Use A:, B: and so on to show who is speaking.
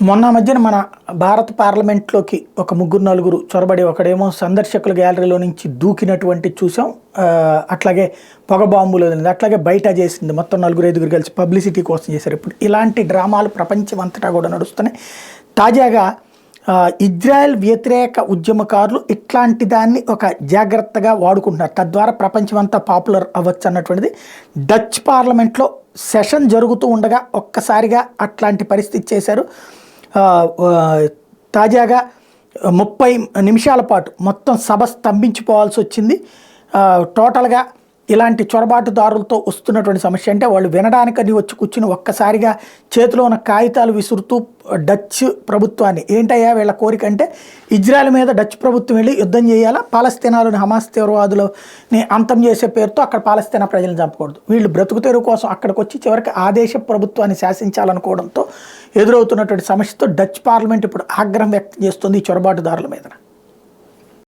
A: మొన్న మధ్యన మన భారత పార్లమెంట్లోకి ఒక ముగ్గురు నలుగురు చొరబడి ఒకడేమో సందర్శకుల గ్యాలరీలో నుంచి దూకినటువంటి చూసాం. అట్లాగే పొగ బాంబులు వదిలింది, అట్లాగే బయట చేసింది. మొత్తం నలుగురు ఐదుగురు కలిసి పబ్లిసిటీ కోసం చేశారు. ఇప్పుడు ఇలాంటి డ్రామాలు ప్రపంచం అంతటా కూడా నడుస్తున్నాయి. తాజాగా ఇజ్రాయెల్ వ్యతిరేక ఉద్యమకారులు ఇట్లాంటి దాన్ని ఒక జాగ్రత్తగా వాడుకుంటున్నారు, తద్వారా ప్రపంచం అంతా పాపులర్ అవ్వచ్చు అన్నటువంటిది. డచ్ పార్లమెంట్లో సెషన్ జరుగుతూ ఉండగా ఒక్కసారిగా అట్లాంటి పరిస్థితి చేశారు. తాజాగా 30 నిమిషాల పాటు మొత్తం సభ స్తంభించిపోవాల్సి వచ్చింది. టోటల్గా ఇలాంటి చొరబాటుదారులతో వస్తున్నటువంటి సమస్య అంటే వాళ్ళు వినడానికని వచ్చి కూర్చుని ఒక్కసారిగా చేతిలో ఉన్న కాగితాలు విసురుతూ డచ్ ప్రభుత్వాన్ని, ఏంటయ్యా వీళ్ళ కోరిక అంటే ఇజ్రాయెల్ మీద డచ్ ప్రభుత్వం వెళ్ళి యుద్ధం చేయాలా, పాలస్తీనాలోని హమాస్ తీవ్రవాదులని అంతం చేసే పేరుతో అక్కడ పాలస్తీనా ప్రజలను చంపకూడదు, వీళ్ళు బ్రతుకు తెరువు కోసం అక్కడికి వచ్చి చివరికి ఆ దేశ ప్రభుత్వాన్ని శాసించాలనుకోవడంతో ఎదురవుతున్నటువంటి సమస్యతో డచ్ పార్లమెంట్ ఇప్పుడు ఆగ్రహం వ్యక్తం చేస్తుంది ఈ చొరబాటుదారుల మీద.